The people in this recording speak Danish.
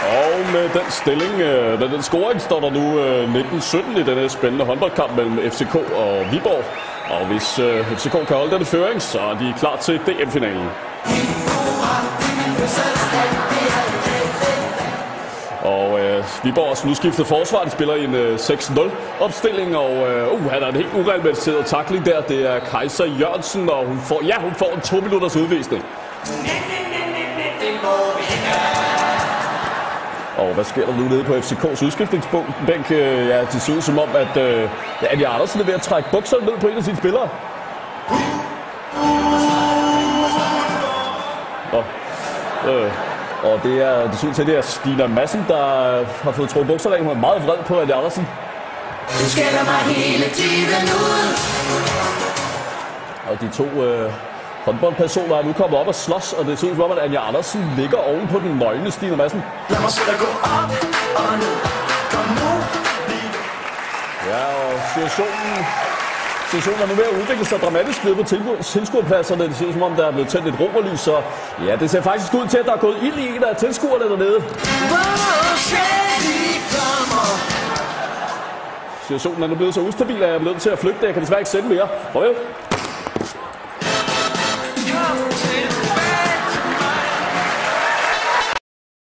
Og med den stilling, med den scoring, står der nu 19-17 i denne spændende håndboldkamp mellem FCK og Viborg. Og hvis FCK kan holde denne føring, så er de klar til DM-finalen. Og Viborg har nu skiftet forsvar. De spiller i en 6-0 opstilling, og han er en helt uregelmæssig tackling der. Det er Kaiser Jørgensen, og hun får en 2 minutters udvisning. Og hvad sker der nu nede på FCK's udskiftningsbænk? Ja, det ser ud som om, at Anja Andersen er ved at trække bukserne ned på en af sine spillere. Og det ser ud til, at det er Stina Madsen, der har fået trukket bukserne af. Hun er meget vred på Anja Andersen. Du skælder mig hele tiden ud. Og de to håndboldpersoner er nu kommet op og slås, og det ser ud som om, at Anja Andersen ligger oven på den nøgne Stina Madsen. Lad mig selv gå op og ned. Kom nu. Ja, og situationen er nu ved at udvikle sig dramatisk nede på tilskuerpladserne. Det ser ud som om, der er blevet tændt et romerlys, så ja, det ser faktisk ud til, at der er gået ild i en af tilskuerne dernede. Situationen er nu blevet så ustabil, at jeg er blevet til at flygte. Jeg kan desværre ikke sende mere. Farvel.